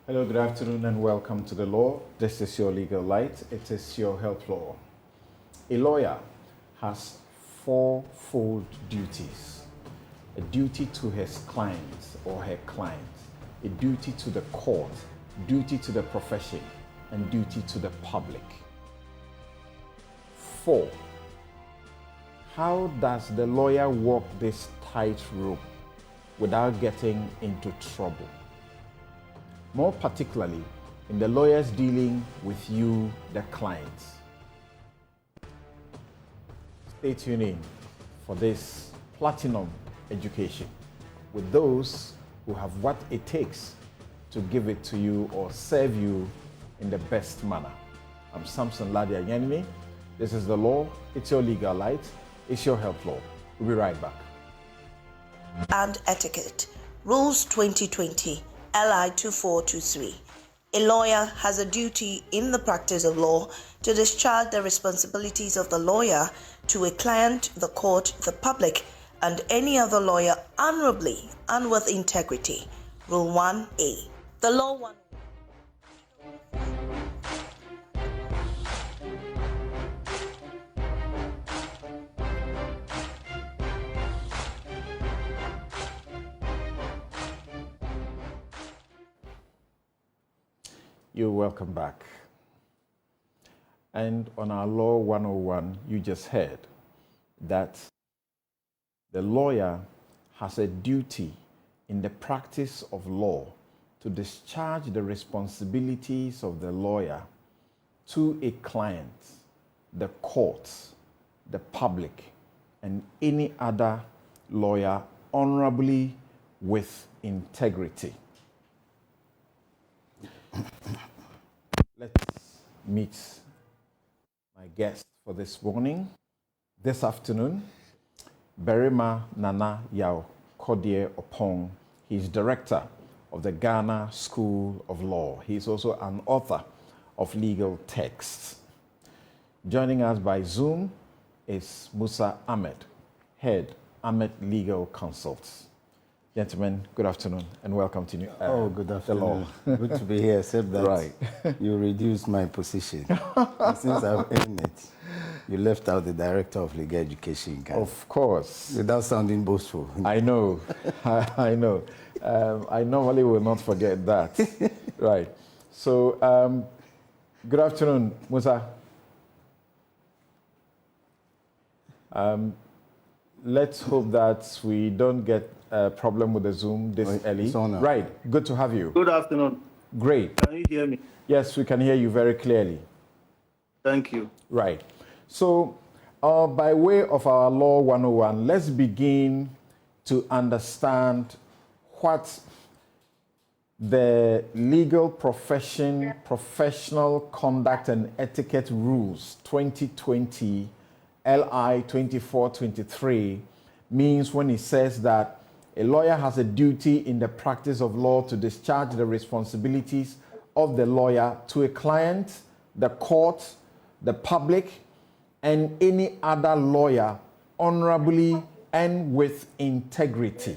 Hello, good afternoon, and welcome to the law. This is your legal light. It is your health law. A lawyer has fourfold duties: a duty to his clients or her clients, a duty to the court, duty to the profession, and duty to the public. 4. How does the lawyer walk this tightrope without getting into trouble? More particularly, in the lawyers dealing with you, the clients. Stay tuned in for this platinum education with those who have what it takes to give it to you or serve you in the best manner. I'm Samson, Lardy, Anyenini. This is the law. It's your legal light. It's your health law. We'll be right back. And etiquette. Rules 2020, LI 2423. A lawyer has a duty in the practice of law to discharge the responsibilities of the lawyer to a client, the court, the public, and any other lawyer honorably and with integrity. Rule 1A. The law 1. You're welcome back. And on our Law 101, you just heard that the lawyer has a duty in the practice of law to discharge the responsibilities of the lawyer to a client, the courts, the public, and any other lawyer honorably with integrity. Let's meet my guest for this morning. This afternoon, Barima Nana Yao Kodie Opong. He's director of the Ghana School of Law. He's also an author of legal texts. Joining us by Zoom is Musa Ahmed, head Ahmed Legal Consults. Gentlemen, good afternoon and welcome to good afternoon. Good to be here, except that right. You reduced my position. And since I've earned it, you left out the Director of Legal Education. Of course. Without sounding boastful. I know. I know. I normally will not forget that. Right. So, good afternoon, Musa. Let's hope that we don't get a problem with the Zoom this early. Right. Good to have you. Good afternoon. Great. Can you hear me? Yes, we can hear you very clearly. Thank you. Right. So, by way of our Law 101, let's begin to understand what the legal profession, professional conduct and etiquette rules 2020 LI 2423 means when it says that a lawyer has a duty in the practice of law to discharge the responsibilities of the lawyer to a client, the court, the public, and any other lawyer honorably and with integrity.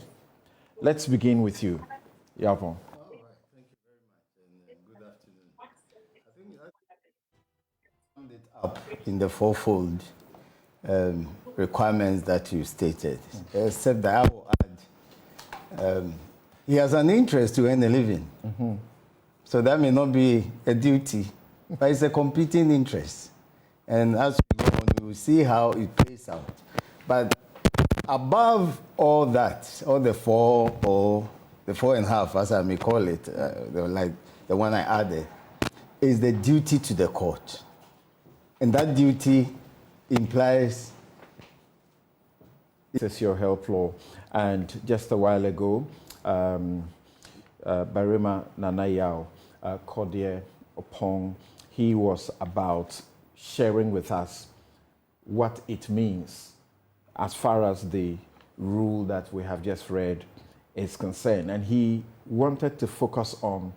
Let's begin with you, Yapon. All right, thank you very much, and good afternoon. I think that summed it up in the fourfold requirements that you stated, except that I will add, he has an interest to earn a living. Mm-hmm. So that may not be a duty, but it's a competing interest. And as we go on, we will see how it plays out. But above all that, all the four or the 4.5, as I may call it, like the one I added, is the duty to the court. And that duty implies... This is your health law. And just a while ago, Barima Nanayao Kodie Opong, he was about sharing with us what it means as far as the rule that we have just read is concerned. And he wanted to focus on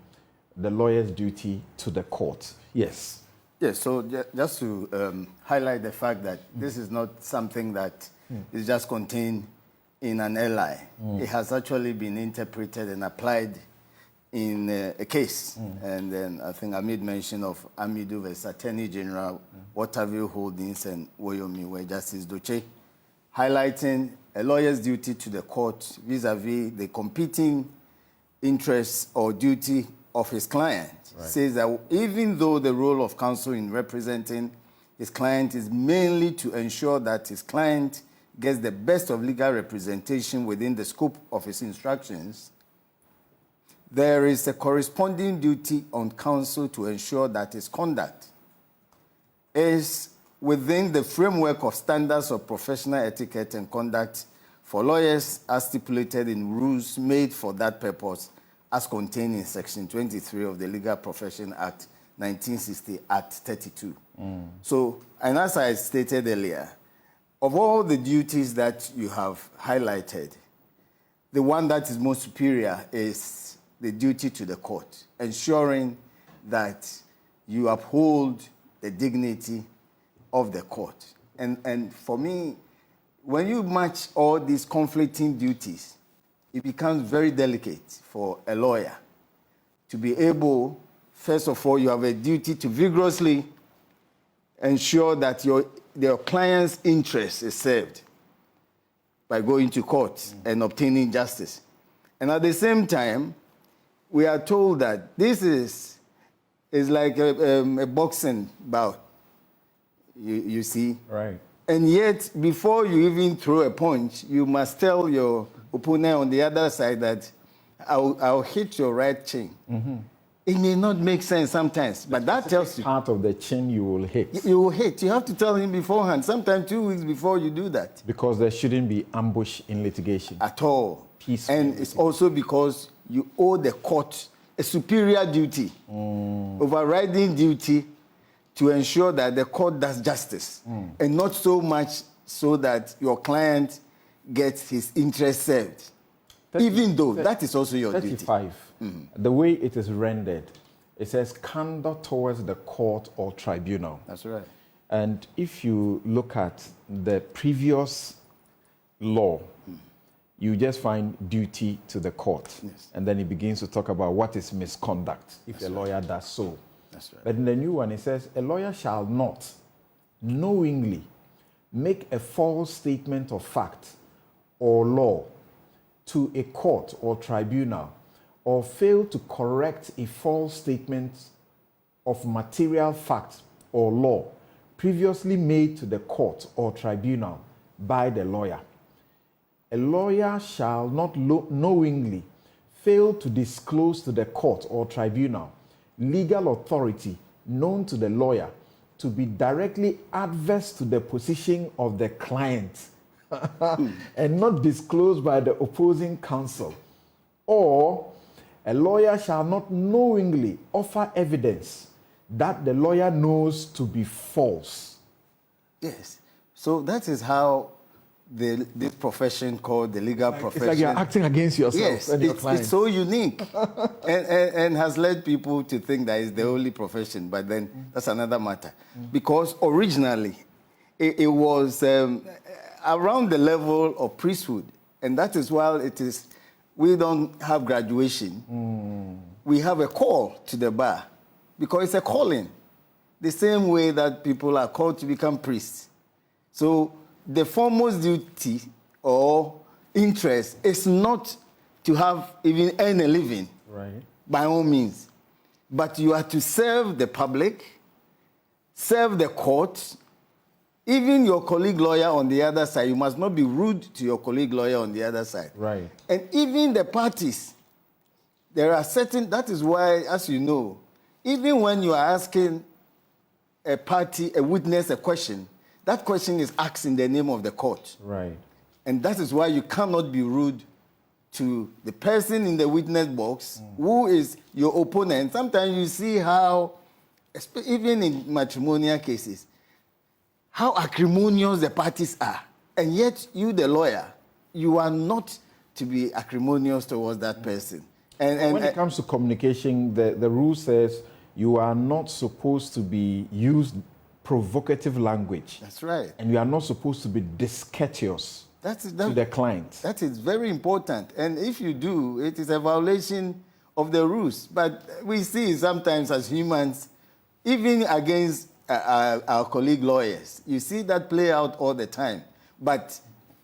the lawyer's duty to the court. Yes. Yes, so just to highlight the fact that this is not something that is just contained in an LI. It has actually been interpreted and applied in a case. And then I think I made mention of Amidu versus Attorney General, Waterville Holdings and Woyomi, where Justice Doche, highlighting a lawyer's duty to the court vis-a-vis the competing interests or duty of his client. Says that even though the role of counsel in representing his client is mainly to ensure that his client gets the best of legal representation within the scope of his instructions, there is a corresponding duty on counsel to ensure that his conduct is within the framework of standards of professional etiquette and conduct for lawyers as stipulated in rules made for that purpose as contained in Section 23 of the Legal Profession Act 1960 Act 32. So, and as I stated earlier, of all the duties that you have highlighted, the one that is most superior is the duty to the court, ensuring that you uphold the dignity of the court. And for me, when you match all these conflicting duties, it becomes very delicate for a lawyer to be able, first of all, you have a duty to vigorously ensure that your client's interest is served by going to court and obtaining justice. And at the same time, we are told that this is like a boxing bout, you see. Right. And yet, before you even throw a punch, you must tell your opponent on the other side that I'll hit your right chin. It may not make sense sometimes, but that tells you. Part of the chin you will hit. You will hit. You have to tell him beforehand, sometimes 2 weeks before you do that. Because there shouldn't be ambush in litigation. At all. Peaceful. And it's also because you owe the court a superior duty, overriding duty to ensure that the court does justice, and not so much so that your client gets his interest served. Even though that is also your 35, duty. The way it is rendered, it says conduct towards the court or tribunal. That's right. And if you look at the previous law, you just find duty to the court. Yes. And then it begins to talk about what is misconduct if a lawyer does so. That's right. But in the new one, it says a lawyer shall not knowingly make a false statement of fact or law to a court or tribunal, or fail to correct a false statement of material fact or law previously made to the court or tribunal by the lawyer. A lawyer shall not knowingly fail to disclose to the court or tribunal legal authority known to the lawyer to be directly adverse to the position of the client and not disclosed by the opposing counsel. Or a lawyer shall not knowingly offer evidence that the lawyer knows to be false. Yes. So that is how this profession called the legal profession. It's like you're acting against yourself and your client. It's so unique and has led people to think that it's the only profession, but then that's another matter. Because originally, it was around the level of priesthood, and that is why we don't have graduation. We have a call to the bar, because it's a calling, the same way that people are called to become priests. So the foremost duty or interest is not to have even earn a living, right, by all means, but you are to serve the public, serve the court, even your colleague lawyer on the other side. You must not be rude to your colleague lawyer on the other side. Right. And even the parties, there are certain, that is why, as you know, even when you are asking a party, a witness, a question, that question is asked in the name of the court. Right. And that is why you cannot be rude to the person in the witness box who is your opponent. Sometimes you see how, even in matrimonial cases, how acrimonious the parties are. And yet, you, the lawyer, you are not to be acrimonious towards that person. And when it comes to communication, the rule says you are not supposed to be used provocative language. That's right. And you are not supposed to be discourteous to the client. That is very important. And if you do, it is a violation of the rules. But we see sometimes as humans, even against our colleague lawyers, you see that play out all the time. But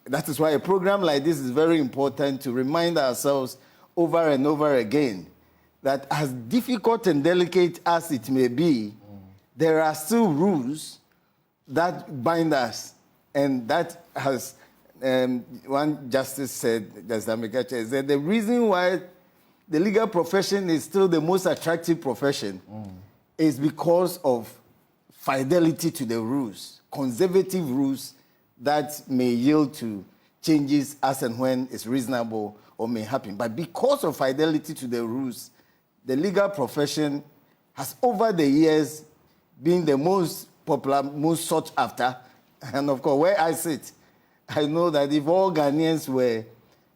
that is why a program like this is very important to remind ourselves over and over again that as difficult and delicate as it may be, there are still rules that bind us. And that has, one justice said, Justice Amikache, said the reason why the legal profession is still the most attractive profession is because of fidelity to the rules, conservative rules that may yield to changes as and when it's reasonable or may happen. But because of fidelity to the rules, the legal profession has over the years been the most popular, most sought after. And of course, where I sit, I know that if all Ghanaians were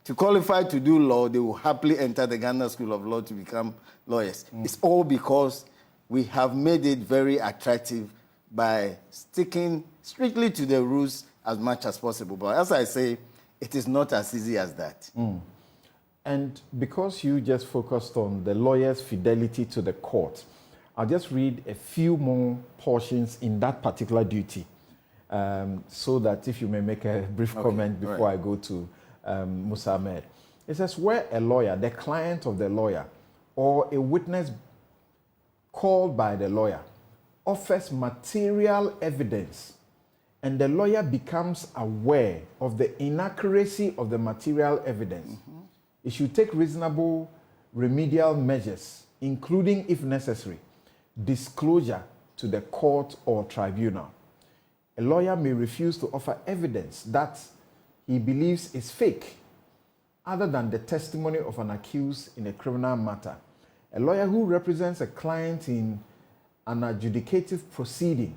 to qualify to do law, they will happily enter the Ghana School of Law to become lawyers. It's all because we have made it very attractive by sticking strictly to the rules as much as possible. But as I say, it is not as easy as that. And because you just focused on the lawyer's fidelity to the court, I'll just read a few more portions in that particular duty, so that if you may make a brief comment before I go to Musa Ahmed. It says, where a lawyer, the client of the lawyer, or a witness called by the lawyer, offers material evidence, and the lawyer becomes aware of the inaccuracy of the material evidence, it should take reasonable remedial measures, including, if necessary, disclosure to the court or tribunal. A lawyer may refuse to offer evidence that he believes is fake, other than the testimony of an accused in a criminal matter. A lawyer who represents a client in an adjudicative proceeding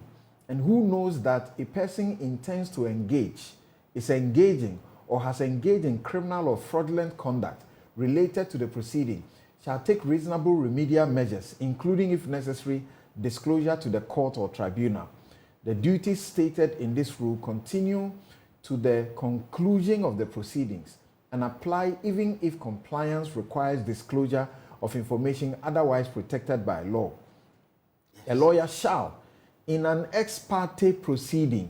and who knows that a person intends to engage, is engaging, or has engaged in criminal or fraudulent conduct related to the proceeding shall take reasonable remedial measures, including, if necessary, disclosure to the court or tribunal. The duties stated in this rule continue to the conclusion of the proceedings and apply even if compliance requires disclosure of information otherwise protected by law. A lawyer shall, in an ex parte proceeding,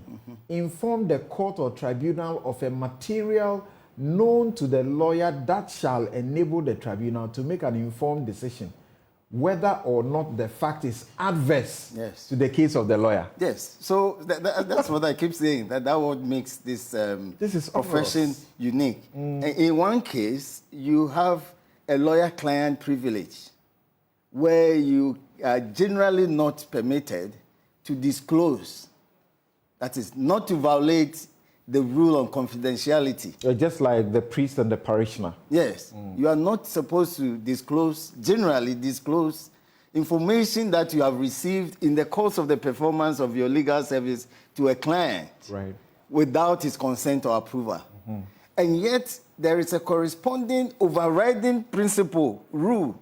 inform the court or tribunal of a material known to the lawyer that shall enable the tribunal to make an informed decision whether or not the fact is adverse to the case of the lawyer. Yes, so that's what I keep saying, that what makes this profession unique. In one case, you have a lawyer-client privilege where you are generally not permitted to disclose, that is, not to violate the rule on confidentiality. Just like the priest and the parishioner. Yes. You are not supposed to generally disclose information that you have received in the course of the performance of your legal service to a client without his consent or approval. And yet, there is a corresponding overriding principle, rule,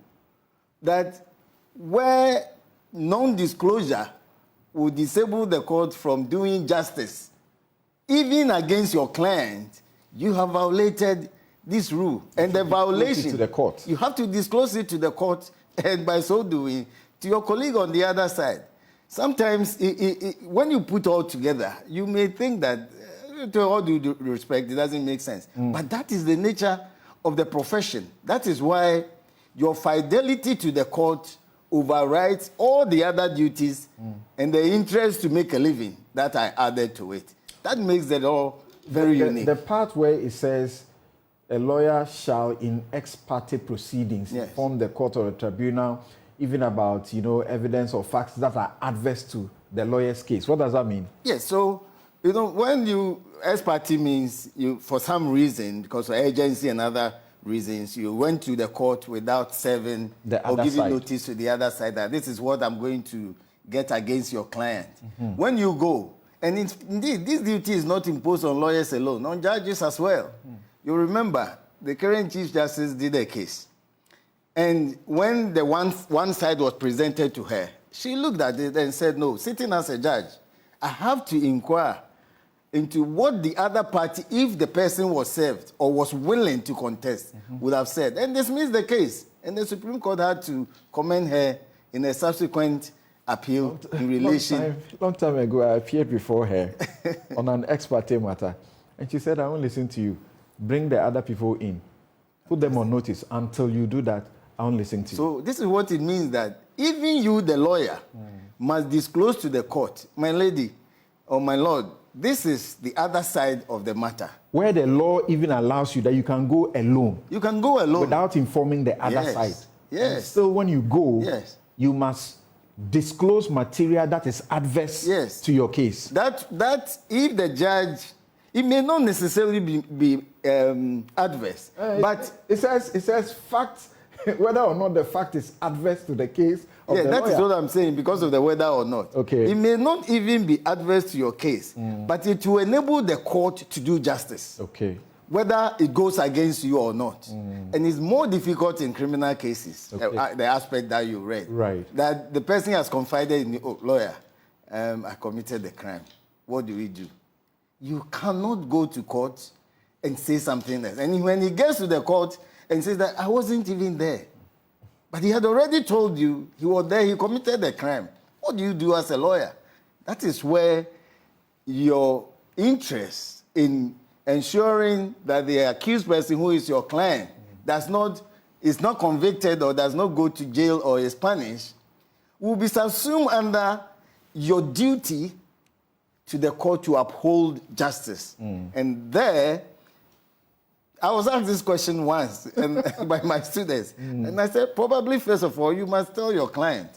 that where non-disclosure will disable the court from doing justice, even against your client, you have violated this rule. And the violation, to the court. You have to disclose it to the court, and by so doing, to your colleague on the other side. Sometimes, when you put all together, you may think that, to all due respect, it doesn't make sense. But that is the nature of the profession. That is why your fidelity to the court overrides all the other duties and the interest to make a living that are added to it. That makes the law very unique. The part where it says a lawyer shall in ex parte proceedings inform the court or the tribunal even about, evidence or facts that are adverse to the lawyer's case. What does that mean? Yes, so, when you, ex parte means you, for some reason, because of urgency and other reasons, you went to the court without serving or giving notice to the other side that this is what I'm going to get against your client. When you go, and indeed, this duty is not imposed on lawyers alone, on judges as well. You remember, the current Chief Justice did a case. And when the one side was presented to her, she looked at it and said, no, sitting as a judge, I have to inquire into what the other party, if the person was served or was willing to contest, would have said, and dismiss the case. And the Supreme Court had to commend her in a subsequent appeal in relation. Long time ago, I appeared before her on an ex parte matter. And she said, I won't listen to you. Bring the other people in. Put them on notice. Until you do that, I won't listen to you. So this is what it means, that even you, the lawyer, must disclose to the court, my lady or my lord, this is the other side of the matter. Where the law even allows you that you can go alone. You can go alone. Without informing the other side. Yes. And still, when you go, yes, you must disclose material that is adverse to your case. That if the judge, it may not necessarily be adverse, but it says facts, whether or not the fact is adverse to the case of the that lawyer. is what I'm saying, because of the whether or not. Okay. It may not even be adverse to your case, but it will enable the court to do justice. Okay. Whether it goes against you or not. And it's more difficult in criminal cases, the aspect that you read. Right. That the person has confided in you, oh, lawyer, I committed the crime. What do we do? You cannot go to court and say something else. And when he gets to the court and says that I wasn't even there, but he had already told you he was there, he committed the crime. What do you do as a lawyer? That is where your interest in ensuring that the accused person, who is your client, is not convicted or does not go to jail or is punished, will be subsumed under your duty to the court to uphold justice. And there, I was asked this question once by my students. And I said, probably, first of all, you must tell your client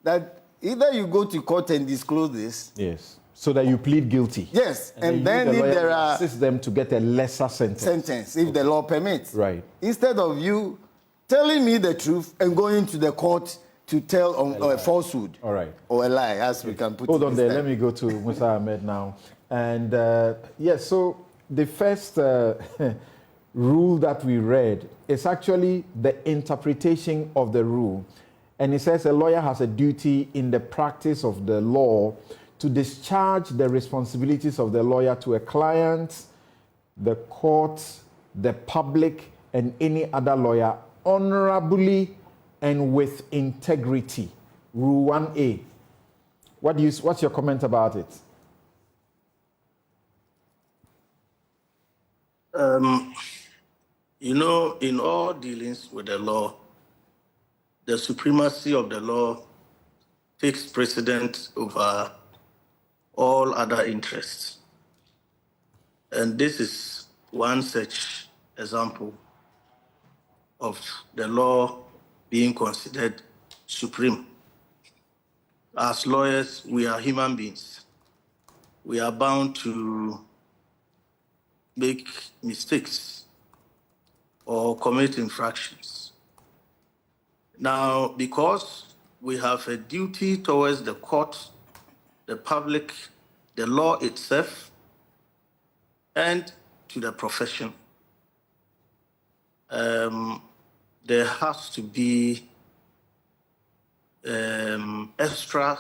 that either you go to court and disclose this. Yes. So that you plead guilty. Yes. And then if there are... assist them to get a lesser sentence. If the law permits. Right. Instead of you telling me the truth and going to the court to tell a falsehood. All right. Or a lie, as we can put it. Hold on there. Let me go to Musa Ahmed now. And yes, so the first rule that we read is actually the interpretation of the rule. And it says a lawyer has a duty in the practice of the law to discharge the responsibilities of the lawyer to a client, the court, the public, and any other lawyer honorably and with integrity. Rule 1A. What's your comment about it? In all dealings with the law, the supremacy of the law takes precedence over all other interests. And this is one such example of the law being considered supreme. As lawyers, we are human beings. We are bound to make mistakes or commit infractions. Now, because we have a duty towards the court, the public, the law itself, and to the profession, there has to be extra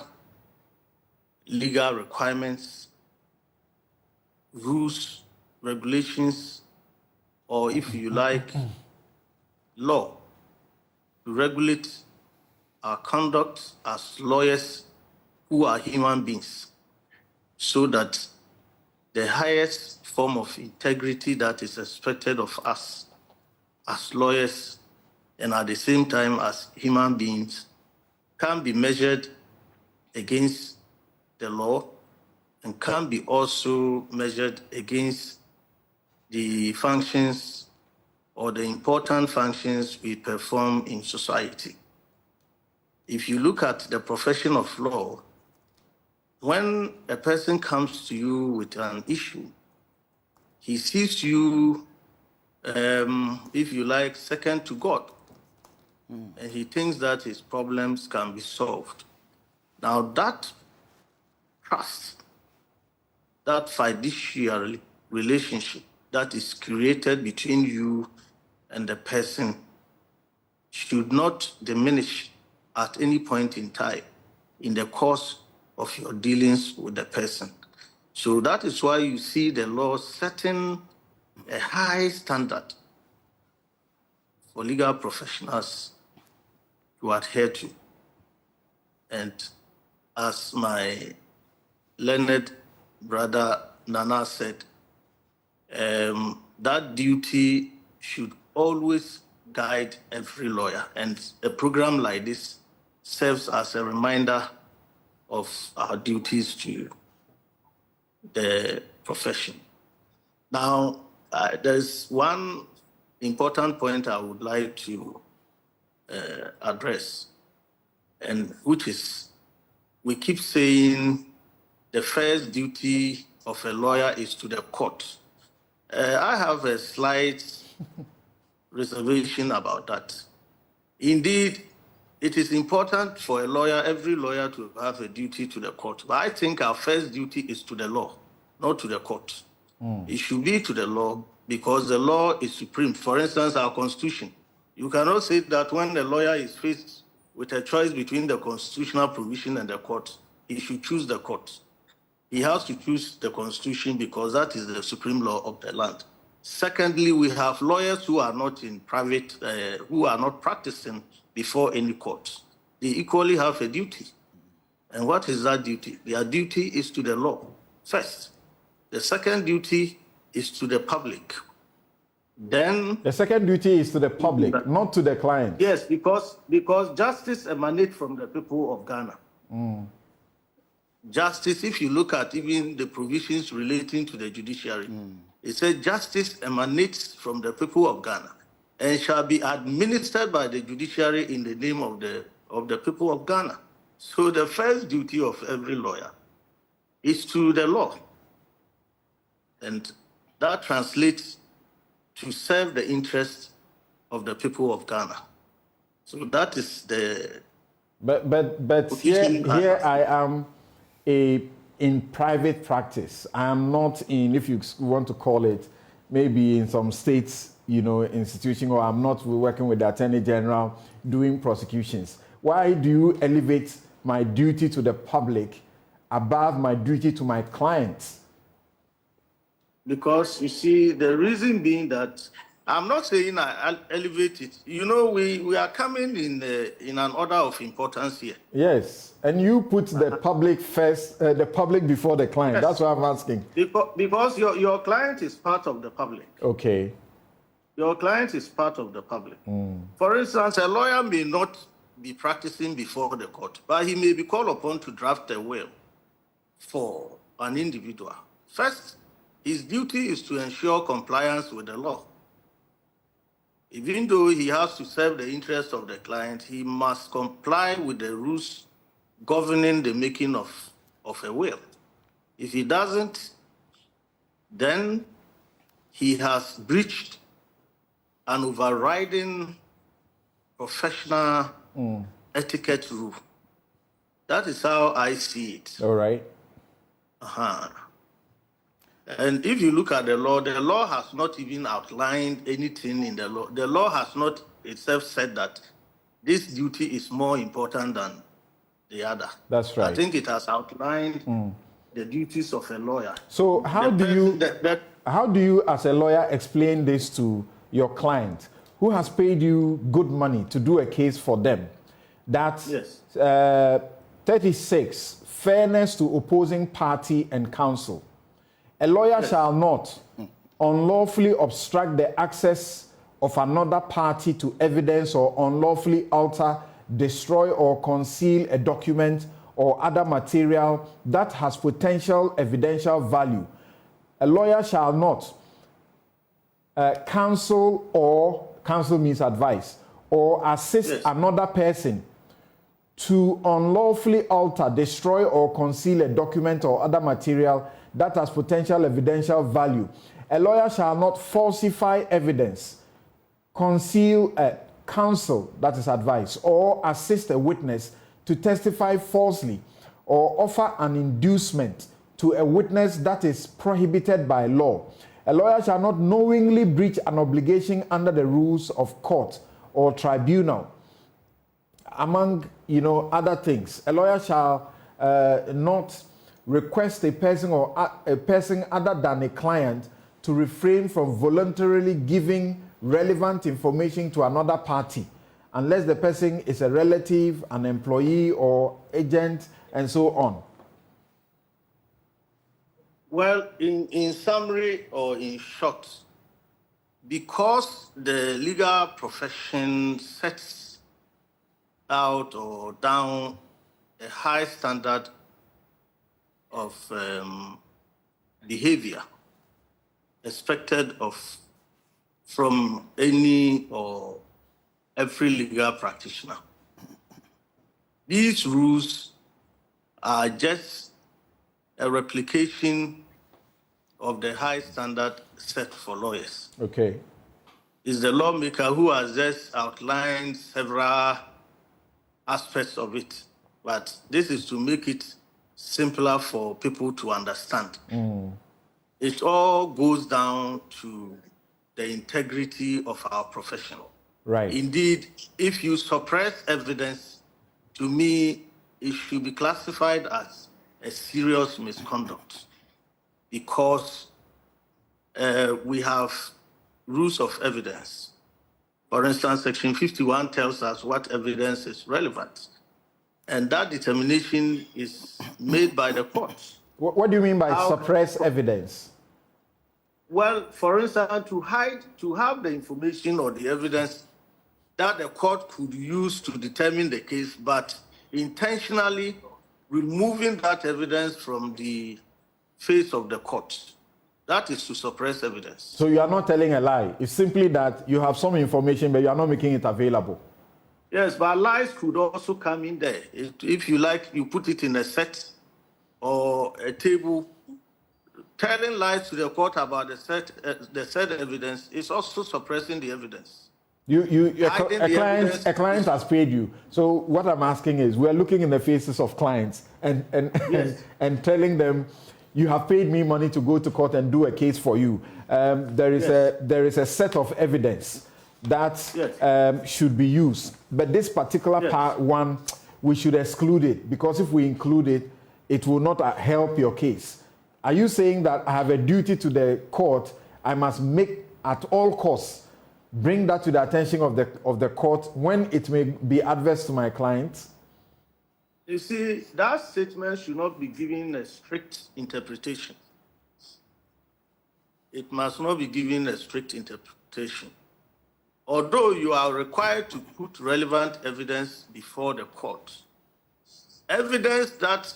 legal requirements, rules, regulations, or if you like, law to regulate our conduct as lawyers who are human beings, so that the highest form of integrity that is expected of us as lawyers and at the same time as human beings can be measured against the law and can be also measured against the functions or the important functions we perform in society. If you look at the profession of law, when a person comes to you with an issue, he sees you, if you like, second to God. And he thinks that his problems can be solved. Now that trust, that fiduciary relationship that is created between you and the person should not diminish at any point in time in the course of your dealings with the person. So that is why you see the law setting a high standard for legal professionals to adhere to. And as my learned brother Nana said, that duty should always guide every lawyer. And a program like this serves as a reminder of our duties to the profession. Now, there's one important point I would like to address, and which is, we keep saying the first duty of a lawyer is to the court. I have a slight reservation about that. Indeed, it is important for a lawyer, every lawyer, to have a duty to the court. But I think our first duty is to the law, not to the court. It should be to the law because the law is supreme. For instance, our Constitution. You cannot say that when the lawyer is faced with a choice between the constitutional provision and the court, he should choose the court. He has to choose the Constitution because that is the supreme law of the land. Secondly, we have lawyers who are not in private, who are not practicing before any court. They equally have a duty. And what is that duty? Their duty is to the law first. The second duty is to the public. Then the second duty is to the public, not to the client. Yes, because justice emanates from the people of Ghana. Justice, if you look at even the provisions relating to the judiciary, it says justice emanates from the people of Ghana and shall be administered by the judiciary in the name of the people of Ghana. So the first duty of every lawyer is to the law. And that translates to serve the interests of the people of Ghana. So that is the... But here I am in private practice. I am not in, if you want to call it, maybe in some states, institution, or I'm not working with the Attorney General doing prosecutions. Why do you elevate my duty to the public above my duty to my clients? Because you see, the reason being that I'm not saying I elevate it. We are coming in an order of importance here. Yes, and you put the public first, the public before the client. Yes. That's what I'm asking. Because your client is part of the public. Okay. Your client is part of the public. For instance, a lawyer may not be practicing before the court, but he may be called upon to draft a will for an individual. First, his duty is to ensure compliance with the law. Even though he has to serve the interests of the client, he must comply with the rules governing the making of a will. If he doesn't, then he has breached an overriding professional etiquette rule. That is how I see it. All right. And if you look at the law has not even outlined anything in the law. The law has not itself said that this duty is more important than the other. That's right. I think it has outlined the duties of a lawyer. So how do you, as a lawyer, explain this to your client who has paid you good money to do a case for them? That's yes. 36, fairness to opposing party and counsel. A lawyer shall not unlawfully obstruct the access of another party to evidence or unlawfully alter, destroy, or conceal a document or other material that has potential evidential value. A lawyer shall not counsel means advice, or assist another person to unlawfully alter, destroy, or conceal a document or other material that has potential evidential value. A lawyer shall not falsify evidence, conceal, counsel, that is advice, or assist a witness to testify falsely, or offer an inducement to a witness that is prohibited by law. A lawyer shall not knowingly breach an obligation under the rules of court or tribunal, among other things. A lawyer shall not request a person or a person other than a client to refrain from voluntarily giving relevant information to another party unless the person is a relative, an employee, or agent, and so on? Well, in summary or in short, because the legal profession sets out or down a high standard of behavior expected from any or every legal practitioner. These rules are just a replication of the high standard set for lawyers. Okay. It's the lawmaker who has just outlined several aspects of it, but this is to make it simpler for people to understand. It all goes down to the integrity of our profession. Right. Indeed, if you suppress evidence, to me, it should be classified as a serious misconduct because we have rules of evidence. For instance, Section 51 tells us what evidence is relevant, and that determination is made by the courts. What do you mean by suppress evidence? Well, for instance, to have the information or the evidence that the court could use to determine the case, but intentionally removing that evidence from the face of the court. That is to suppress evidence. So you are not telling a lie. It's simply that you have some information, but you are not making it available. Yes, but lies could also come in there. If you like, you put it in a set or a table. Telling lies to the court about the said evidence is also suppressing the evidence. A client has paid you. So what I'm asking is, we're looking in the faces of clients and Yes. and telling them, you have paid me money to go to court and do a case for you. There is a set of evidence that should be used. But this particular part one, we should exclude it, because if we include it, it will not help your case. Are you saying that I have a duty to the court? I must make at all costs bring that to the attention of the court when it may be adverse to my client? You see, that statement should not be given a strict interpretation. It must not be given a strict interpretation. Although you are required to put relevant evidence before the court, evidence that,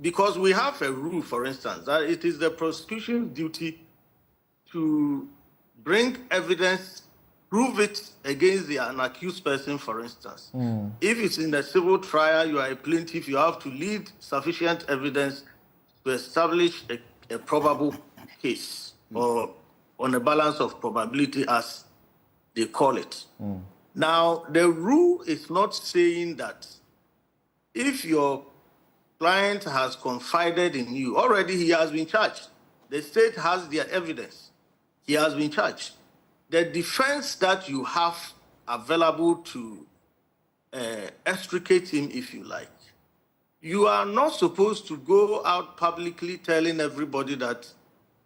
because we have a rule, for instance, that it is the prosecution's duty to bring evidence, prove it against an accused person, for instance. If it's in a civil trial, you are a plaintiff, you have to lead sufficient evidence to establish a probable case, or on a balance of probability, as they call it. Now, the rule is not saying that if your client has confided in you, already he has been charged. The state has their evidence. He has been charged. The defense that you have available to extricate him, if you like, you are not supposed to go out publicly telling everybody that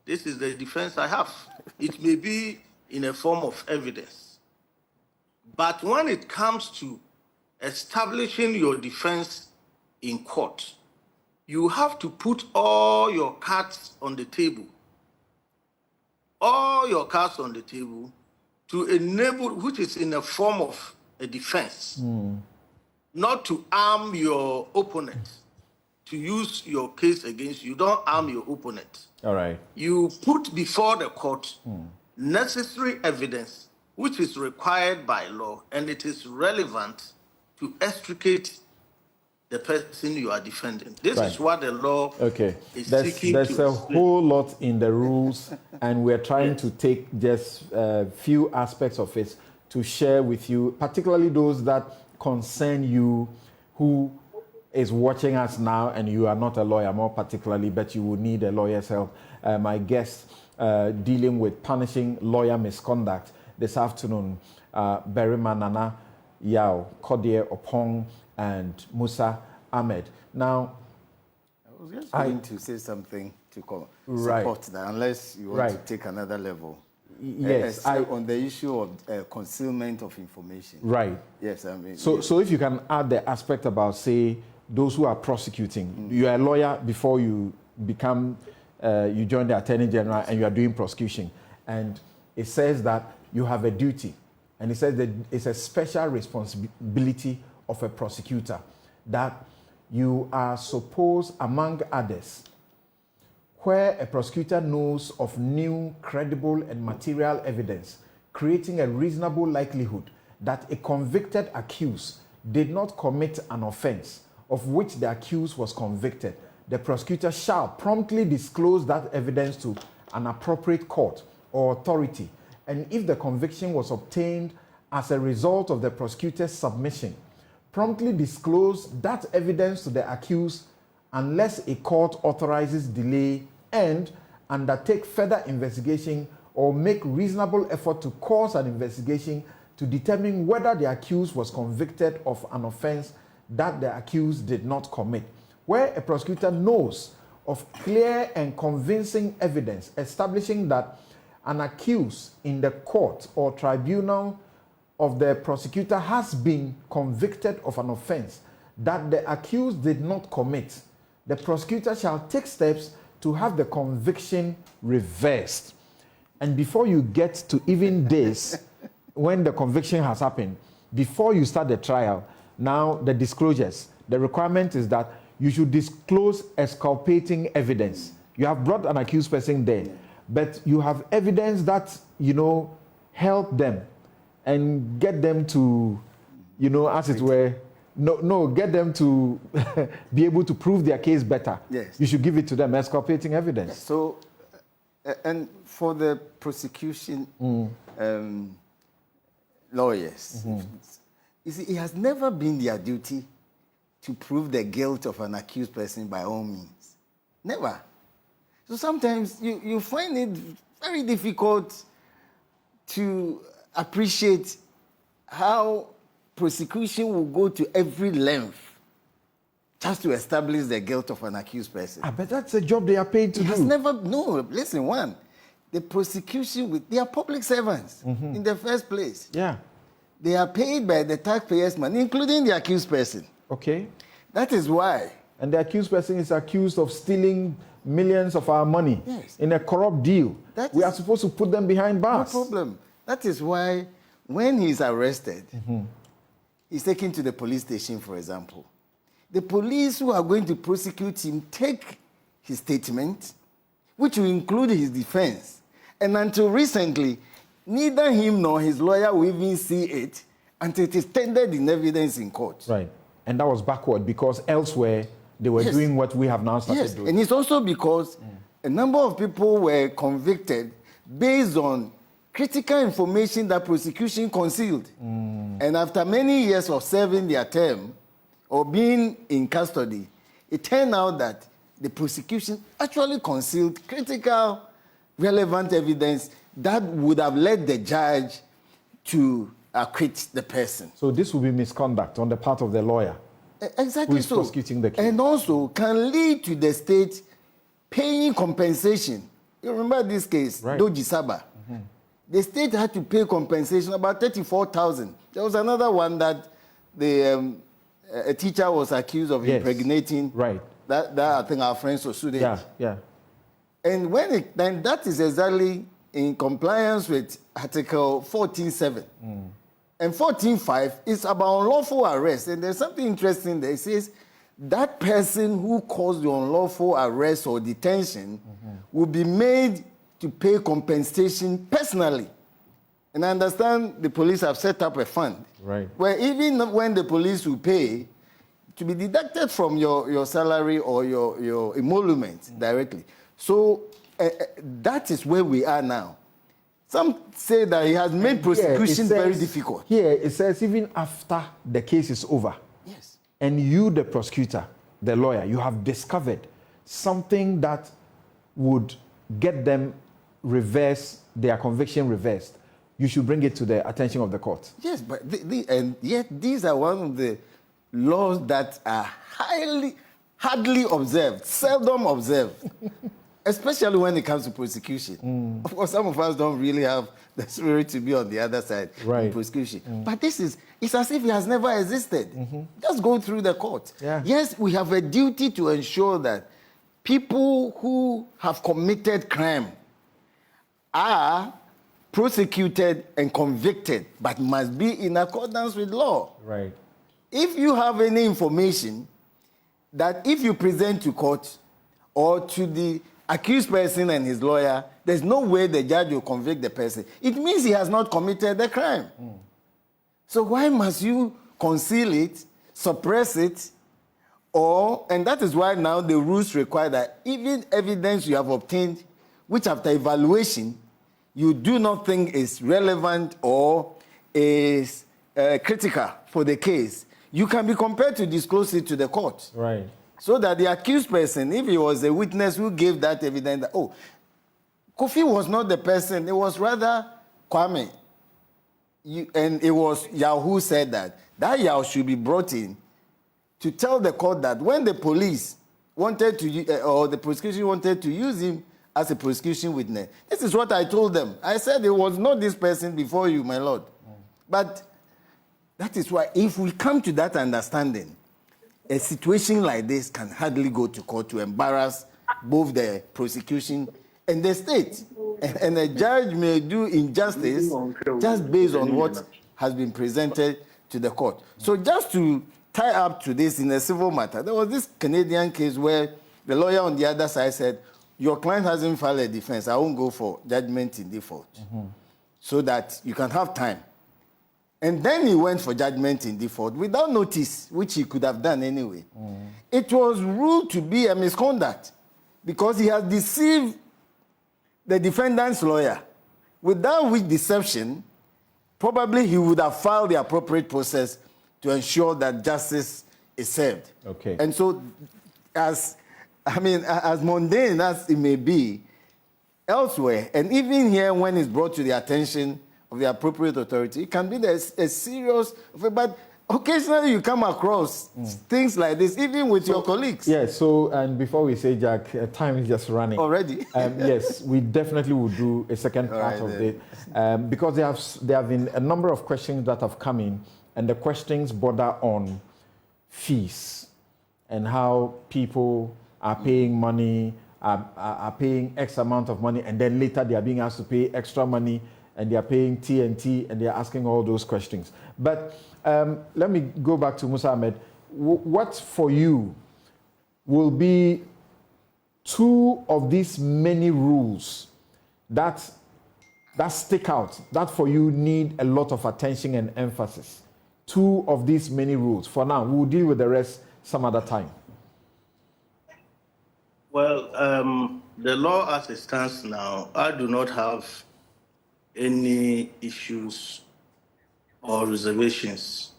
this is the defense I have. It may be in a form of evidence. But when it comes to establishing your defense in court, you have to put all your cards on the table. All your cards on the table to enable, which is in a form of a defense, not to arm your opponent, to use your case against you. You don't arm your opponent. All right. You put before the court necessary evidence, which is required by law, and it is relevant to extricate the person you are defending. This is what the law is seeking There's to a whole lot in the rules, and we're trying to take just a few aspects of it to share with you, particularly those that concern you, who is watching us now, and you are not a lawyer more particularly, but you will need a lawyer's help. My guest dealing with punishing lawyer misconduct this afternoon, Berima Nana Yao, Kodie Opong, and Musa Ahmed. Now, I was just going to say something to support that, unless you want to take another level. Yes, on the issue of concealment of information. Right. Yes, I mean. So if you can add the aspect about, say, those who are prosecuting, you are a lawyer before you become, you join the Attorney General and you are doing prosecution. And it says that you have a duty. And it says that it's a special responsibility of a prosecutor that you are supposed, among others, where a prosecutor knows of new, credible, and material evidence, creating a reasonable likelihood that a convicted accused did not commit an offense of which the accused was convicted, the prosecutor shall promptly disclose that evidence to an appropriate court or authority. And if the conviction was obtained as a result of the prosecutor's submission, promptly disclose that evidence to the accused unless a court authorizes delay, and undertake further investigation or make reasonable effort to cause an investigation to determine whether the accused was convicted of an offense that the accused did not commit. Where a prosecutor knows of clear and convincing evidence establishing that an accused in the court or tribunal of the prosecutor has been convicted of an offense that the accused did not commit, the prosecutor shall take steps to have the conviction reversed. And before you get to even this, when the conviction has happened, before you start the trial, now the disclosures, the requirement is that you should disclose exculpating evidence. You have brought an accused person there, but you have evidence that, help them and get them to, as it were, get them to be able to prove their case better. Yes. You should give it to them, exculpating evidence. Yes. So, and for the prosecution lawyers, you see, it has never been their duty to prove the guilt of an accused person by all means. Never. So sometimes you find it very difficult to appreciate how prosecution will go to every length just to establish the guilt of an accused person. But that's a job they are paid to do. Listen, the prosecution, they are public servants in the first place. Yeah. They are paid by the taxpayers' money, including the accused person. Okay. That is why. And the accused person is accused of stealing millions of our money in a corrupt deal. We are supposed to put them behind bars. No problem. That is why when he's arrested, he's taken to the police station, for example. The police who are going to prosecute him take his statement, which will include his defense. And until recently, neither him nor his lawyer will even see it until it is tendered in evidence in court. Right. And that was backward because elsewhere they were doing what we have now started doing. And it's also because a number of people were convicted based on critical information that prosecution concealed. And after many years of serving their term or being in custody, it turned out that the prosecution actually concealed critical, relevant evidence that would have led the judge to acquit the person. So this will be misconduct on the part of the lawyer. Exactly. Who is prosecuting the case. And also can lead to the state paying compensation. You remember this case, Doji Saba. The state had to pay compensation, about 34,000. There was another one that a teacher was accused of impregnating. Right. That I think our friends were sued. Yeah. And then that is exactly in compliance with Article 14.7. And 14.5 is about unlawful arrest. And there's something interesting there. It says that person who caused the unlawful arrest or detention will be made to pay compensation personally. And I understand the police have set up a fund. Right. Where even when the police will pay, to be deducted from your salary or your emolument directly. So that is where we are now. Some say that he has made prosecution very difficult. Here it says even after the case is over, and you, the prosecutor, the lawyer, you have discovered something that would get them their conviction reversed, you should bring it to the attention of the court. Yes, but and yet these are one of the laws that are hardly observed, seldom observed. especially when it comes to prosecution. Of course, some of us don't really have the spirit to be on the other side in prosecution. But it's as if it has never existed. Just go through the court. Yes, we have a duty to ensure that people who have committed crime are prosecuted and convicted, but must be in accordance with law. Right. If you have any information that if you present to court or to the accused person and his lawyer, there's no way the judge will convict the person, it means he has not committed the crime. So why must you conceal it, suppress it, and that is why now the rules require that even evidence you have obtained, which after evaluation, you do not think is relevant or is critical for the case, you can be compelled to disclose it to the court. Right. So that the accused person, if he was a witness who gave that evidence, that, Kofi was not the person, it was rather Kwame. And it was Yao who said that. That Yao should be brought in to tell the court that when the police wanted to, or the prosecution wanted to use him as a prosecution witness, this is what I told them. I said it was not this person before you, my lord. But that is why if we come to that understanding, a situation like this can hardly go to court to embarrass both the prosecution and the state. And a judge may do injustice just based on what has been presented to the court. So just to tie up to this in a civil matter, there was this Canadian case where the lawyer on the other side said, your client hasn't filed a defense, I won't go for judgment in default. So that you can have time. And then he went for judgment in default without notice, which he could have done anyway. It was ruled to be a misconduct because he has deceived the defendant's lawyer. Without which deception, probably he would have filed the appropriate process to ensure that justice is served. Okay. And so, as mundane as it may be, elsewhere, and even here when it's brought to the attention of the appropriate authority, it can be a serious, but occasionally you come across things like this, even with your colleagues. Yes, so, and before we say, Jack, time is just running. Already? Yes, we definitely will do a second part of it, because there have been a number of questions that have come in, and the questions border on fees and how people are paying money, are paying X amount of money, and then later they are being asked to pay extra money, and they are paying TNT, and they are asking all those questions. But let me go back to Musa Ahmed. What for you will be two of these many rules that stick out, that for you need a lot of attention and emphasis? Two of these many rules. For now, we'll deal with the rest some other time. Well, the law as it stands now, I do not have any issues or reservations.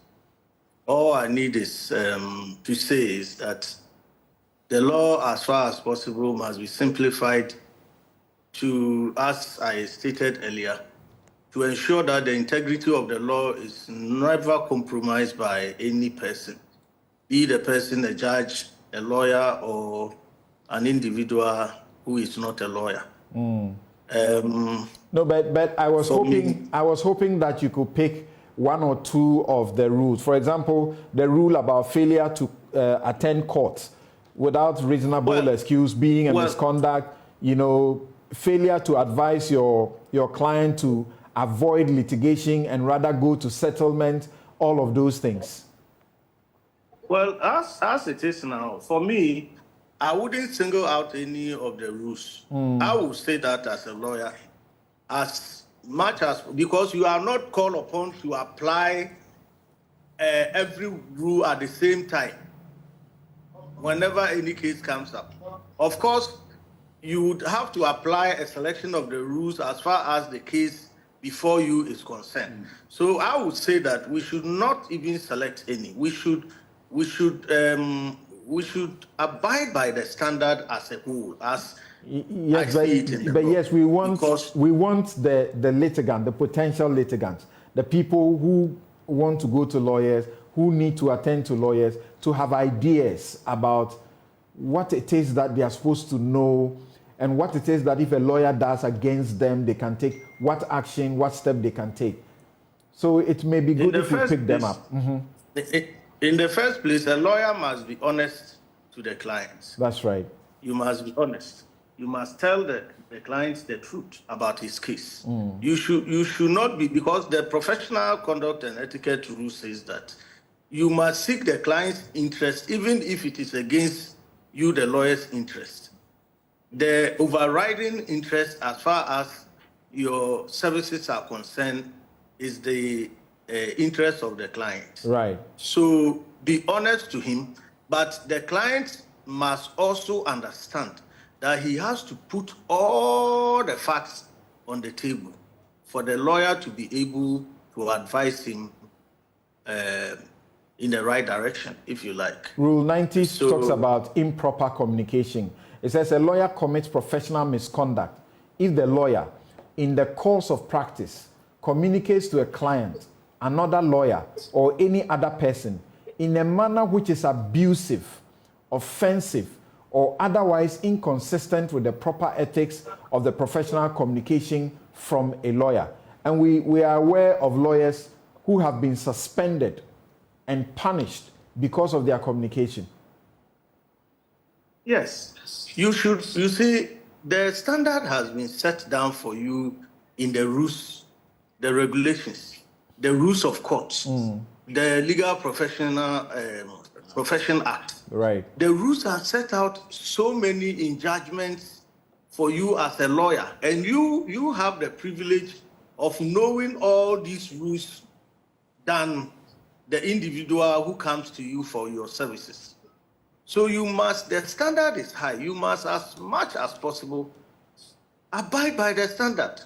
All I need is to say is that the law, as far as possible, must be simplified to, as I stated earlier, to ensure that the integrity of the law is never compromised by any person, be the person a judge, a lawyer, or an individual who is not a lawyer. No, but I was hoping that you could pick one or two of the rules. For example, the rule about failure to attend court without reasonable excuse being a misconduct, failure to advise your client to avoid litigation and rather go to settlement, all of those things. Well, as it is now, for me, I wouldn't single out any of the rules. I would say that as a lawyer, as much as, because you are not called upon to apply every rule at the same time whenever any case comes up. Of course, you would have to apply a selection of the rules as far as the case before you is concerned. So I would say that we should not even select any. We should abide by the standard as a whole, as yes, but yes, we want the litigant, the potential litigants, the people who want to go to lawyers, who need to attend to lawyers, to have ideas about what it is that they are supposed to know and what it is that if a lawyer does against them, they can take, what action, what step they can take. So it may be good if you pick them up. In the first place, a lawyer must be honest to the clients. That's right. You must be honest. You must tell the client the truth about his case. You should not be, because the professional conduct and etiquette rule says that you must seek the client's interest, even if it is against you, the lawyer's interest. The overriding interest, as far as your services are concerned, is the interest of the client. Right. So be honest to him, but the client must also understand that he has to put all the facts on the table for the lawyer to be able to advise him in the right direction, if you like. Rule 90 talks about improper communication. It says a lawyer commits professional misconduct if the lawyer, in the course of practice, communicates to a client, another lawyer, or any other person in a manner which is abusive, offensive, or otherwise inconsistent with the proper ethics of the professional communication from a lawyer. And we are aware of lawyers who have been suspended and punished because of their communication. Yes. You see, the standard has been set down for you in the rules, the regulations, the rules of courts, the Legal Profession Act. Right. The rules are set out so many in judgments for you as a lawyer, and you have the privilege of knowing all these rules than the individual who comes to you for your services. So the standard is high. You must, as much as possible, abide by the standard.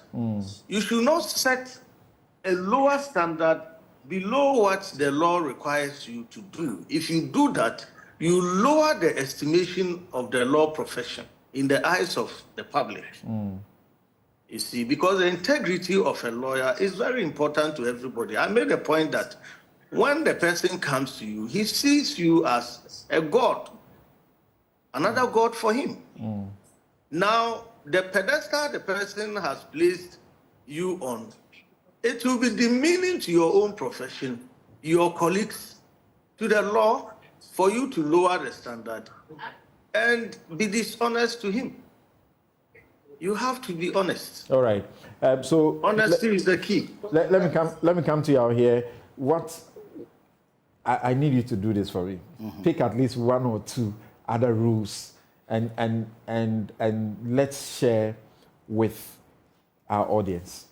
You should not set a lower standard below what the law requires you to do. If you do that, you lower the estimation of the law profession in the eyes of the public. You see, because the integrity of a lawyer is very important to everybody. I made a point that when the person comes to you, he sees you as a god, another god for him. Now, the pedestal the person has placed you on, it will be demeaning to your own profession, your colleagues, to the law, for you to lower the standard and be dishonest to him. You have to be honest. All right. So honesty is the key. Let me come to you out here. What I need you to do this for me. Pick at least one or two other rules and let's share with our audience.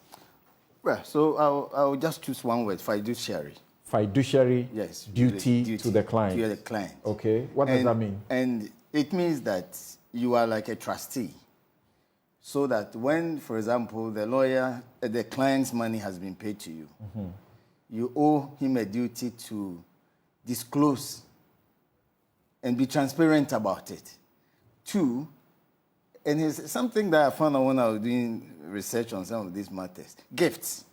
Well, so I'll just choose one word: fiduciary. Fiduciary. Yes. Duty to the client. To the client. Okay. What does that mean? And it means that you are like a trustee. So that when, for example, the client's money has been paid to you, you owe him a duty to disclose and be transparent about it. Two, and it's something that I found out when I was doing research on some of these matters: gifts.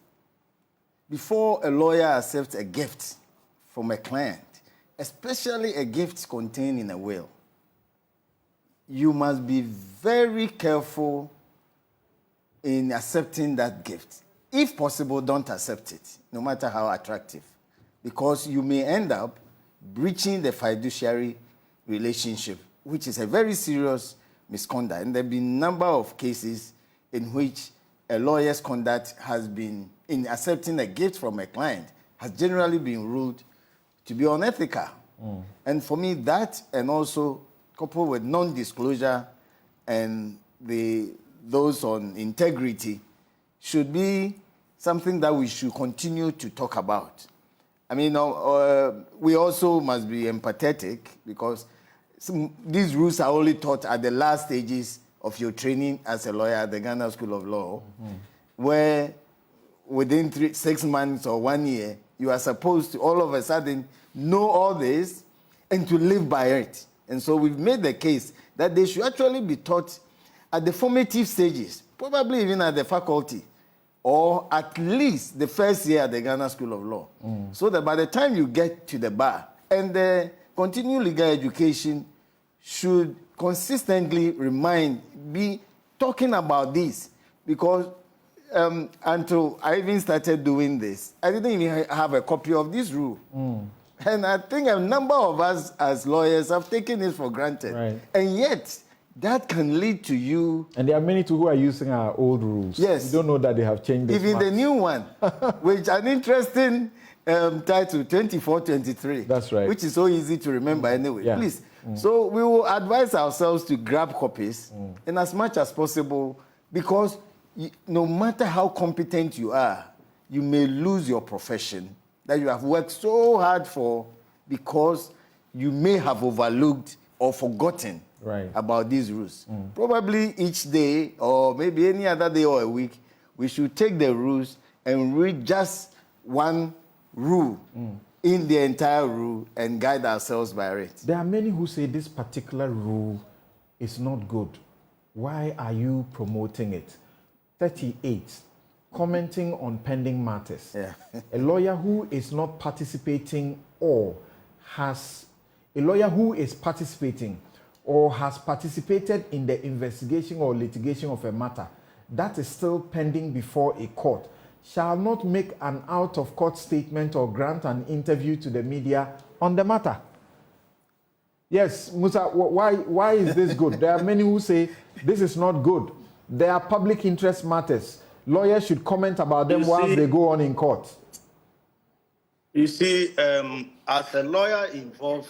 Before a lawyer accepts a gift from a client, especially a gift contained in a will, you must be very careful in accepting that gift. If possible, don't accept it, no matter how attractive, because you may end up breaching the fiduciary relationship, which is a very serious misconduct. And there have been a number of cases in which a lawyer's conduct has been, in accepting a gift from a client, has generally been ruled to be unethical. And for me, that, and also coupled with non-disclosure and those on integrity, should be something that we should continue to talk about. I mean, we also must be empathetic, because these rules are only taught at the last stages of your training as a lawyer at the Ghana School of Law, where within 6 months or 1 year, you are supposed to all of a sudden know all this and to live by it. And so we've made the case that they should actually be taught at the formative stages, probably even at the faculty, or at least the first year at the Ghana School of Law, so that by the time you get to the bar, and the continuing legal education should consistently be talking about this because until I even started doing this, I didn't even have a copy of this rule. And I think a number of us as lawyers have taken it for granted. Right. And yet, that can lead to you... And there are many too who are using our old rules. Yes. You don't know that they have changed this Even the new one, which an interesting title, 2423. That's right. Which is so easy to remember anyway. Yeah. Please. So we will advise ourselves to grab copies and as much as possible, because no matter how competent you are, you may lose your profession that you have worked so hard for because you may have overlooked or forgotten about these rules. Probably each day or maybe any other day or a week, we should take the rules and read just one rule in the entire rule and guide ourselves by it. There are many who say this particular rule is not good. Why are you promoting it? 38. Commenting on pending matters. Yeah. A lawyer who is not participating or has participating in the investigation or litigation of a matter that is still pending before a court shall not make an out-of-court statement or grant an interview to the media on the matter. Yes, Musa, why is this good? There are many who say this is not good. There are public interest matters. Lawyers should comment about them whilst they go on in court. You see, as a lawyer involved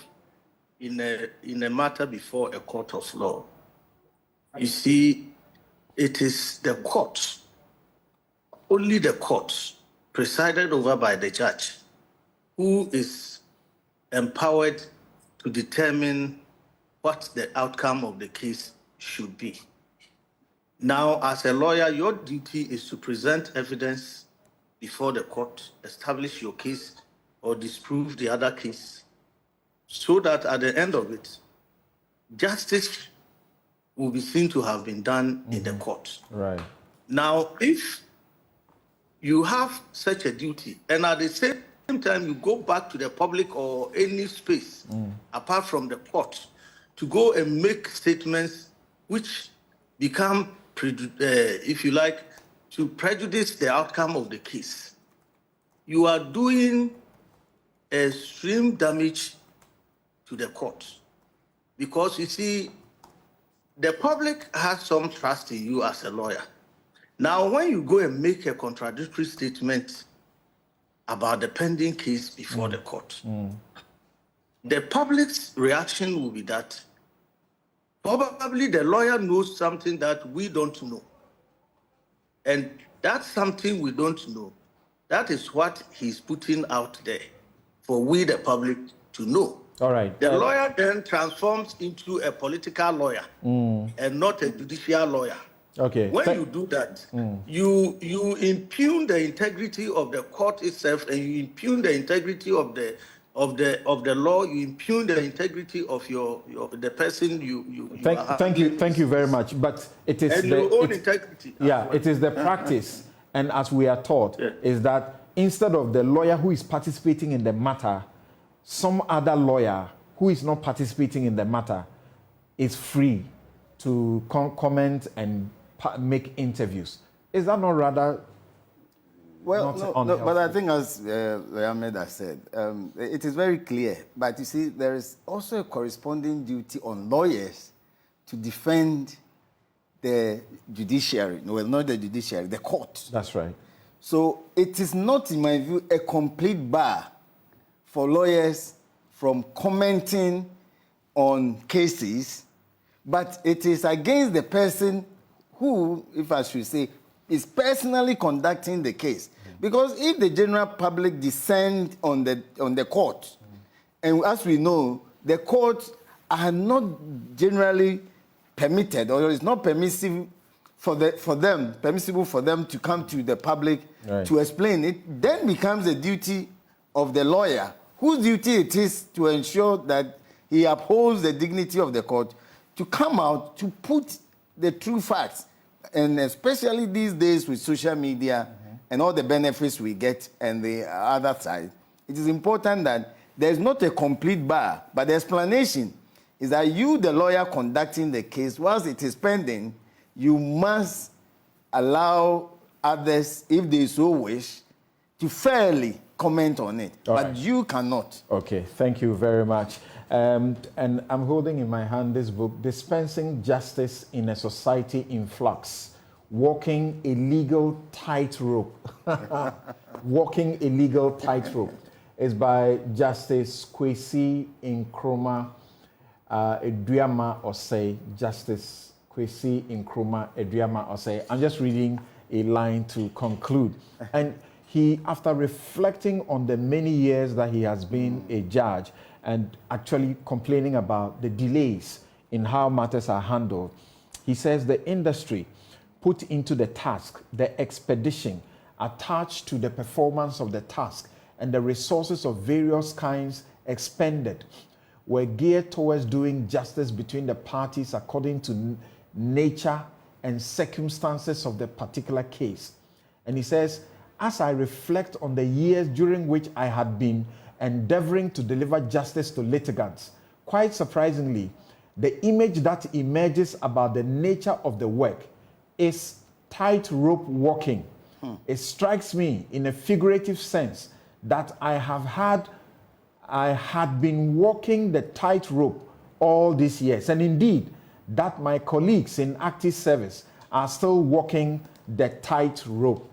in a matter before a court of law, you see, it is the court, only the court, presided over by the judge, who is empowered to determine what the outcome of the case should be. Now, as a lawyer, your duty is to present evidence before the court, establish your case or disprove the other case, so that at the end of it, justice will be seen to have been done in the court. Right. Now, if you have such a duty, and at the same time you go back to the public or any space apart from the court to go and make statements which become, if you like, to prejudice the outcome of the case, you are doing extreme damage to the court. Because you see, the public has some trust in you as a lawyer. Now, when you go and make a contradictory statement about the pending case before the court, the public's reaction will be that probably the lawyer knows something that we don't know. And that's something we don't know. That is what he's putting out there for we, the public, to know. All right. The lawyer then transforms into a political lawyer and not a judicial lawyer. Okay. When you do that, you impugn the integrity of the court itself, and you impugn the integrity of the law. You impugn the integrity of the person you thank you very much. But it is and your own integrity. Yeah, it is the practice, and as we are taught, is that instead of the lawyer who is participating in the matter, some other lawyer who is not participating in the matter is free to comment and make interviews. Is that not rather? Well, no, but I think as Ahmed has said, it is very clear. But you see, there is also a corresponding duty on lawyers to defend the judiciary. Well, not the judiciary, the court. That's right. So it is not, in my view, a complete bar for lawyers from commenting on cases, but it is against the person who, if I should say, is personally conducting the case. Because if the general public descend on the court, and as we know, the courts are not generally permitted, or it's not permissible for them to come to the public to explain it, then becomes the duty of the lawyer, whose duty it is to ensure that he upholds the dignity of the court, to come out to put the true facts. And especially these days with social media and all the benefits we get and the other side, it is important that there's not a complete bar, but the explanation is that you, the lawyer conducting the case, whilst it is pending, you must allow others, if they so wish, to fairly comment on it. All but right. you cannot. Okay, thank you very much. And I'm holding in my hand this book, Dispensing Justice in a Society in Flux, Walking a Legal Tightrope. Walking a Legal Tightrope. It's by Justice Kwesi Nkrumah Eduama Osei. Justice Kwesi Nkrumah Eduama Osei. I'm just reading a line to conclude. And he, after reflecting on the many years that he has been a judge and actually complaining about the delays in how matters are handled, he says the industry put into the task, the expedition attached to the performance of the task, and the resources of various kinds expended were geared towards doing justice between the parties according to nature and circumstances of the particular case. And he says, as I reflect on the years during which I had been endeavoring to deliver justice to litigants, quite surprisingly, the image that emerges about the nature of the work is tightrope walking. It strikes me in a figurative sense that I had been walking the tightrope all these years, and indeed that my colleagues in active service are still walking the tightrope.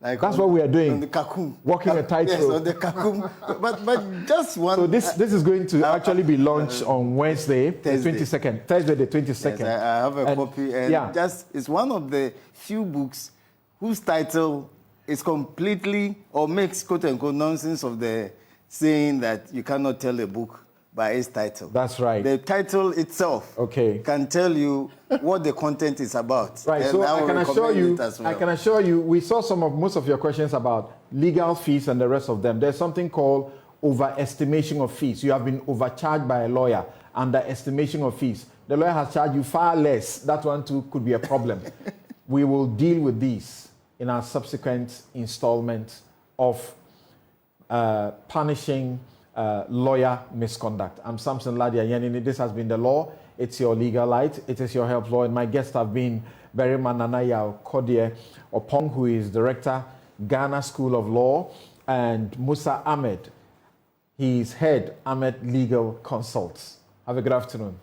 Like That's what we are doing. On the kakum. Walking a tightrope. Yes, on the kakum. but just one. So this is going to actually be launched on Wednesday, Thursday. the 22nd. Thursday, the 22nd. Yes, I have a copy, and yeah. it's one of the few books whose title is completely, or makes quote unquote nonsense of the saying that you cannot tell a book by its title. That's right. The title itself can tell you what the content is about. Right. And so I can assure you, well. I can assure you, we saw most of your questions about legal fees and the rest of them. There's something called overestimation of fees. You have been overcharged by a lawyer, underestimation of fees. The lawyer has charged you far less. That one too could be a problem. We will deal with these in our subsequent installment of punishing lawyer misconduct. I'm Samson, Lardy, Anyenini. This has been The Law. It's your legal light. It is your help, Lord. My guests have been Berima Nanaya Kodie Opong, who is Director, Ghana School of Law, and Musa Ahmed. He is Head, Ahmed Legal Consults. Have a good afternoon.